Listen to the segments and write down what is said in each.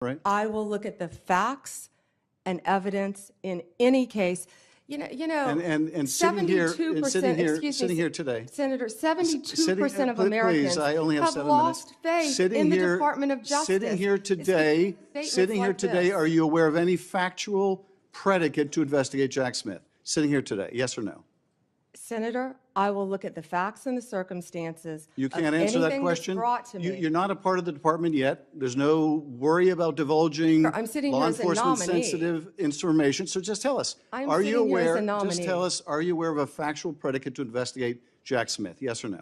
right? I will look at the facts and evidence in any case. And sitting here, 72%, sitting here today, Senator, 72% of Americans please, I only have have 7 lost minutes. faith in the Department of Justice. Sitting here today, are you aware of any factual predicate to investigate Jack Smith? Sitting here today, yes or no? Senator, I will look at the facts and the circumstances. You can't answer that question. Brought to me. You're not a part of the department yet. There's no worry about divulging I'm sitting law here as a enforcement nominee. sensitive information. So just tell us, I'm are you sitting here as aware? a nominee. Just tell us, are you aware of a factual predicate to investigate Jack Smith? Yes or no?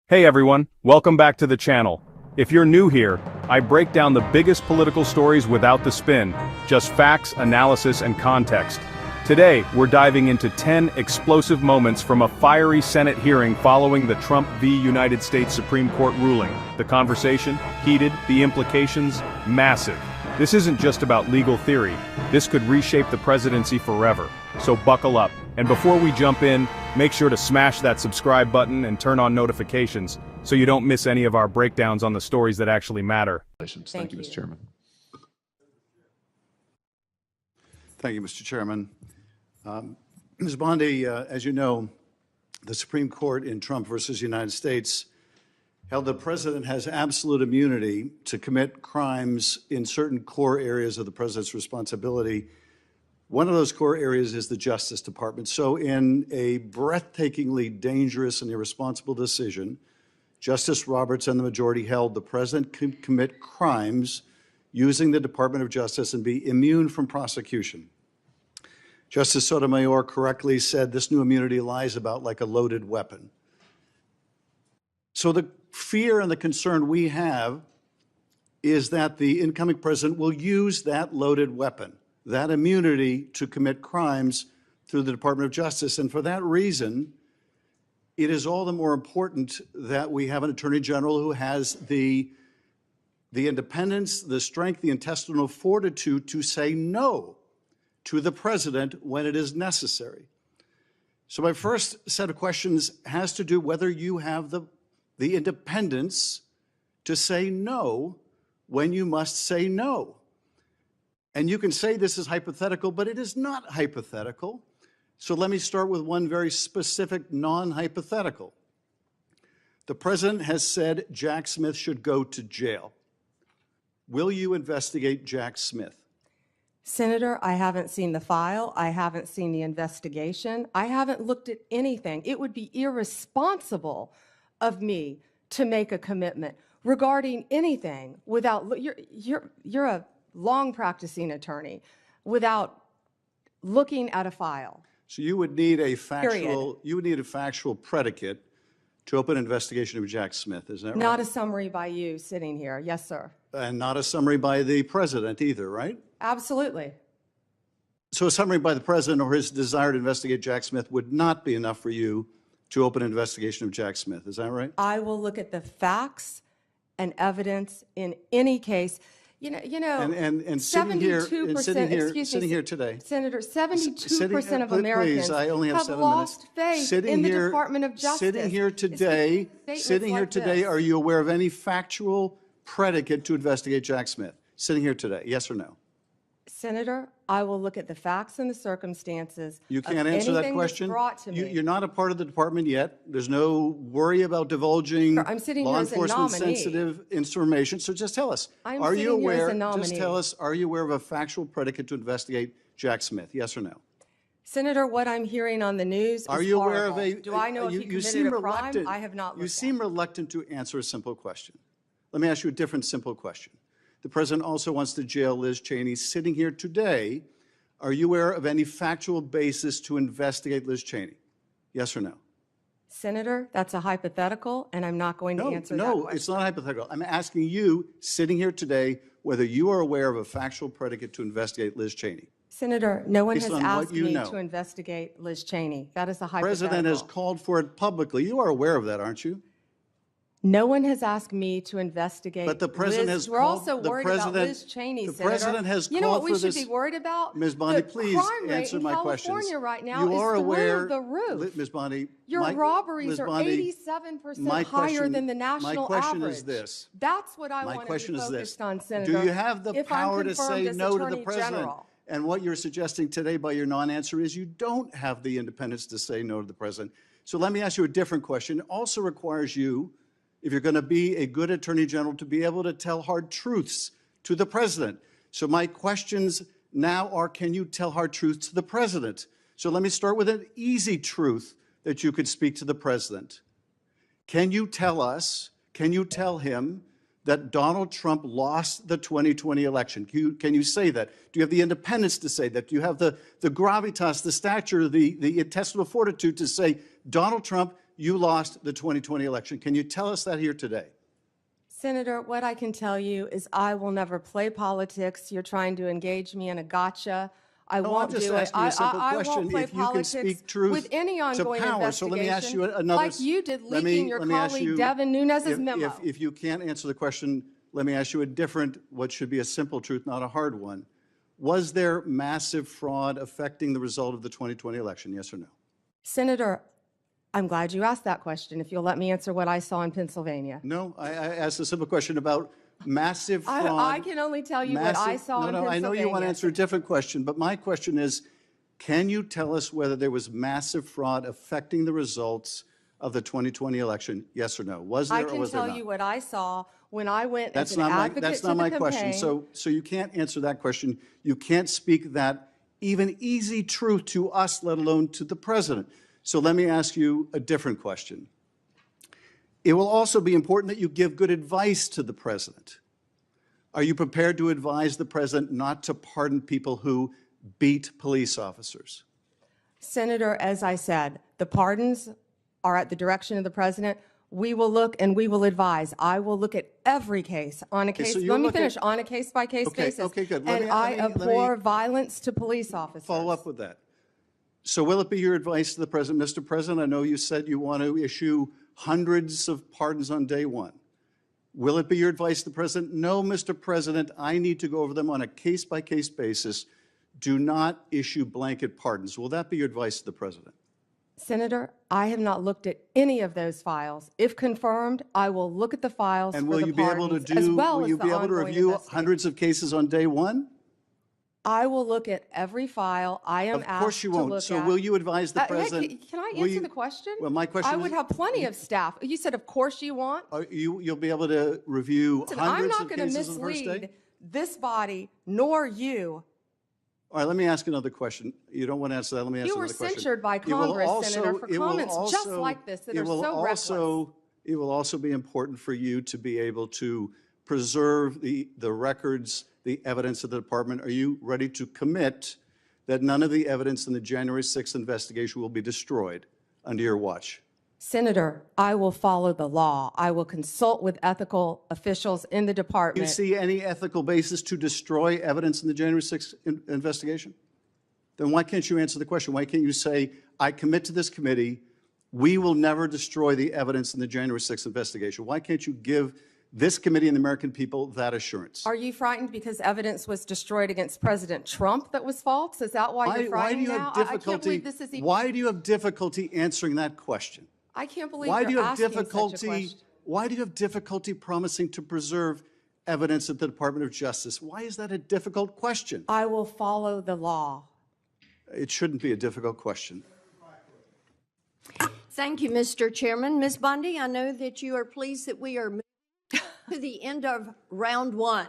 Hey everyone, welcome back to the channel. If you're new here, I break down the biggest political stories without the spin, just facts, analysis, and context. Today, we're diving into 10 explosive moments from a fiery Senate hearing following the Trump v. United States Supreme Court ruling. The conversation, heated, the implications, massive. This isn't just about legal theory. This could reshape the presidency forever. So buckle up. And before we jump in, make sure to smash that subscribe button and turn on notifications so you don't miss any of our breakdowns on the stories that actually matter. Thank you, Mr. Chairman. Thank you, Mr. Chairman. Ms. Bondi, as you know, the Supreme Court in Trump versus United States held the president has absolute immunity to commit crimes in certain core areas of the president's responsibility. One of those core areas is the Justice Department. So in a breathtakingly dangerous and irresponsible decision, Justice Roberts and the majority held the president could commit crimes using the Department of Justice and be immune from prosecution. Justice Sotomayor correctly said this new immunity lies about like a loaded weapon. So the fear and the concern we have is that the incoming president will use that loaded weapon, that immunity, to commit crimes through the Department of Justice. And for that reason, it is all the more important that we have an attorney general who has the independence, the strength, the intestinal fortitude to say no to the president when it is necessary. So my first set of questions has to do whether you have the independence to say no when you must say no. And you can say this is hypothetical, but it is not hypothetical. So let me start with one very specific non-hypothetical. The president has said Jack Smith should go to jail. Will you investigate Jack Smith? Senator, I haven't seen the file. I haven't seen the investigation. I haven't looked at anything. It would be irresponsible of me to make a commitment regarding anything without, you're a long practicing attorney, without looking at a file. So you would need a factual predicate to open an investigation of Jack Smith, is that right? Not a summary by you sitting here. Yes, sir. And not a summary by the president either, right? Absolutely. So a summary by the president or his desire to investigate Jack Smith would not be enough for you to open an investigation of Jack Smith, is that right? I will look at the facts and evidence in any case. And sitting here today, Senator, 72% of Americans I only have have 7 lost minutes. faith in the Department of Justice. Sitting here today, are you aware of any factual predicate to investigate Jack Smith? Sitting here today, yes or no? Senator, I will look at the facts and the circumstances. You can't answer that question. Brought to me. You're not a part of the department yet. There's no worry about divulging law enforcement sensitive information. So just tell us, are you aware of a factual predicate to investigate Jack Smith? Yes or no? Senator, what I'm hearing on the news is Are you aware horrible. of Do I know if he committed a crime? I have not looked You seem reluctant to answer a simple question. Let me ask you a different simple question. The president also wants to jail Liz Cheney. Sitting here today, are you aware of any factual basis to investigate Liz Cheney? Yes or no? Senator, that's a hypothetical, and I'm not going to answer that question. No, it's not hypothetical. I'm asking you, sitting here today, whether you are aware of a factual predicate to investigate Liz Cheney. Senator, no one has Based on asked what you me know. to investigate Liz Cheney. That is a hypothetical. The president has called for it publicly. You are aware of that, aren't you? No one has asked me to investigate. But the president Liz, has we're called- also the worried about president- Liz Cheney, the Senator. president has You know what called we for should this- be worried about? Ms. Bondi, The please crime rate answer in my California questions. right now You is are aware, through the roof. Ms. Bondi, Your my- robberies Ms. are Bondi, 87% my higher question- than the national my question average. is this. That's what I My want to question be is this. focused on, Senator. Do you have the if I'm power to say confirmed as no to the Attorney president? General. And what you're suggesting today by your non-answer is you don't have the independence to say no to the president. So let me ask you a different question. It also requires you, if you're going to be a good attorney general, to be able to tell hard truths to the president. So my questions now are, can you tell hard truths to the president? So let me start with an easy truth that you could speak to the president. Can you tell us, can you tell him that Donald Trump lost the 2020 election? Can you say that? Do you have the independence to say that? Do you have the gravitas, the stature, the intestinal fortitude to say, Donald Trump, you lost the 2020 election? Can you tell us that here today? Senator, what I can tell you is I will never play politics. You're trying to engage me in a gotcha. I No, won't I'm just do it. asking you a simple I question. won't play If you can politics speak truth with any ongoing to power. investigation, So let me ask you another. like you did let me- leaking your let me ask colleague you- Devin Nunes's memo. If you can't answer the question, let me ask you a different, what should be a simple truth, not a hard one. Was there massive fraud affecting the result of the 2020 election, yes or no? Senator, I'm glad you asked that question, if you'll let me answer what I saw in Pennsylvania. No, I asked a simple question about massive fraud. I can only tell you what I saw in Pennsylvania. I know you want to answer a different question, but my question is, can you tell us whether there was massive fraud affecting the results of the 2020 election, yes or no? Was there I or can was there tell not? you what I saw when I went That's as an not my, advocate that's to not the my campaign. question. So you can't answer that question. You can't speak that even easy truth to us, let alone to the president. So let me ask you a different question. It will also be important that you give good advice to the president. Are you prepared to advise the president not to pardon people who beat police officers? Senator, as I said, the pardons are at the direction of the president. We will look and we will advise. I will look at every case on a case. so you'll Let me look at- finish on a case-by-case Okay, basis. okay, good. And I abhor violence to police officers. Follow up with that. So will it be your advice to the president, Mr. President, I know you said you want to issue hundreds of pardons on day one. Will it be your advice to the president? No, Mr. President, I need to go over them on a case-by-case basis. Do not issue blanket pardons. Will that be your advice to the president? Senator, I have not looked at any of those files. If confirmed, I will look at the files And for will the you be able to pardons, as well will as you the be able to ongoing review investigation. hundreds of cases on day one? I will look at every file I am Of course asked you to won't. look So at. will you advise the Hey, president? can I will answer you- the question? Well, my question I is- would have plenty of staff. You said, of course you want. You'll be able to review Listen, I'm hundreds not of going to cases on the first day? mislead this body nor you. All right, let me ask another question. You don't want to answer that. Let me ask You were another question. censured by It will Congress, Senator, also- for it will comments just also- like this that it are will so reckless. It will also be important for you to be able to preserve the records, the evidence of the department. Are you ready to commit that none of the evidence in the January 6th investigation will be destroyed under your watch? Senator, I will follow the law. I will consult with ethical officials in the Do you department. see any ethical basis to destroy evidence in the January 6th investigation? Then why can't you answer the question? Why can't you say, I commit to this committee, we will never destroy the evidence in the January 6th investigation? Why can't you give this committee and the American people that assurance? Are you frightened because evidence was destroyed against President Trump that was false? Is that why you're Why do frightened you now? have I can't difficulty? believe this is even. Why do you have difficulty answering that question? I can't believe Why do you you're have asking such a difficulty? question. Why do you have difficulty promising to preserve evidence at the Department of Justice? Why is that a difficult question? I will follow the law. It shouldn't be a difficult question. Thank you, Mr. Chairman. Ms. Bondi, I know that you are pleased that we are moving to the end of round one,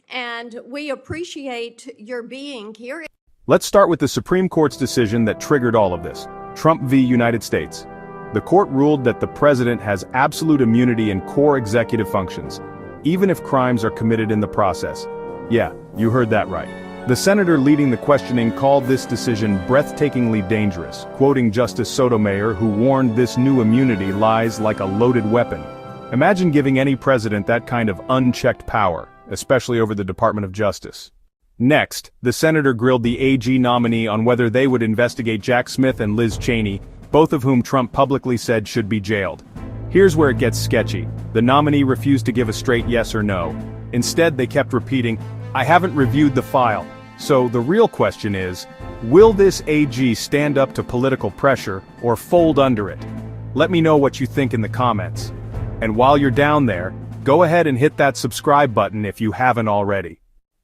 and we appreciate your being here. Let's start with the Supreme Court's decision that triggered all of this. Trump v. United States. The court ruled that the president has absolute immunity in core executive functions, even if crimes are committed in the process. Yeah, you heard that right. The senator leading the questioning called this decision breathtakingly dangerous, quoting Justice Sotomayor, who warned this new immunity lies like a loaded weapon. Imagine giving any president that kind of unchecked power, especially over the Department of Justice. Next, the senator grilled the AG nominee on whether they would investigate Jack Smith and Liz Cheney, both of whom Trump publicly said should be jailed. Here's where it gets sketchy. The nominee refused to give a straight yes or no. Instead, they kept repeating, "I haven't reviewed the file." So the real question is, will this AG stand up to political pressure or fold under it? Let me know what you think in the comments. And while you're down there, go ahead and hit that subscribe button if you haven't already.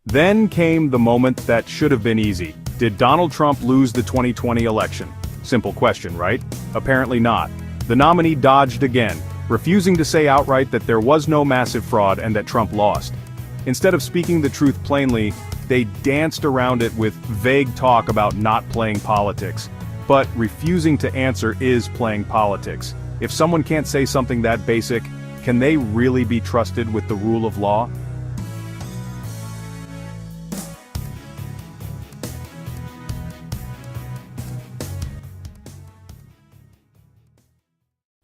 Then came the moment that should have been easy. Did Donald Trump lose the 2020 election? Simple question, right? Apparently not. The nominee dodged again, refusing to say outright that there was no massive fraud and that Trump lost. Instead of speaking the truth plainly, they danced around it with vague talk about not playing politics. But refusing to answer is playing politics. If someone can't say something that basic, can they really be trusted with the rule of law?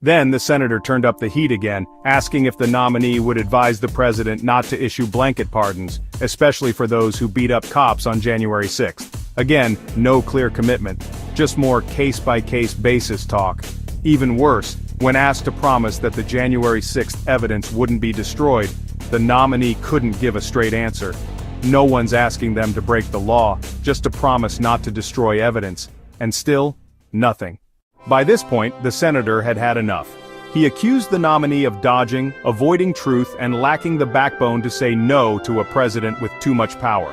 Then the senator turned up the heat again, asking if the nominee would advise the president not to issue blanket pardons, especially for those who beat up cops on January 6th. Again, no clear commitment, just more case-by-case basis talk. Even worse, when asked to promise that the January 6th evidence wouldn't be destroyed, the nominee couldn't give a straight answer. No one's asking them to break the law, just to promise not to destroy evidence. And still, nothing. By this point, the senator had had enough. He accused the nominee of dodging, avoiding truth, and lacking the backbone to say no to a president with too much power.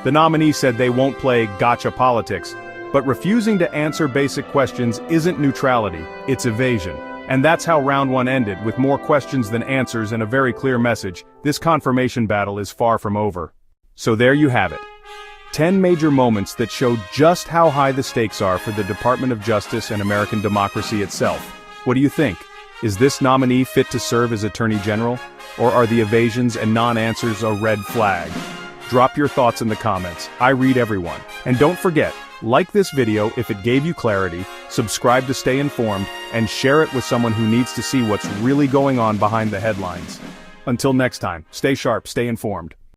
The nominee said they won't play gotcha politics, but refusing to answer basic questions isn't neutrality, it's evasion. And that's how round one ended, with more questions than answers and a very clear message: this confirmation battle is far from over. So there you have it. 10 major moments that show just how high the stakes are for the Department of Justice and American democracy itself. What do you think? Is this nominee fit to serve as Attorney General? Or are the evasions and non-answers a red flag? Drop your thoughts in the comments. I read everyone. And don't forget, like this video if it gave you clarity, subscribe to stay informed, and share it with someone who needs to see what's really going on behind the headlines. Until next time, stay sharp, stay informed.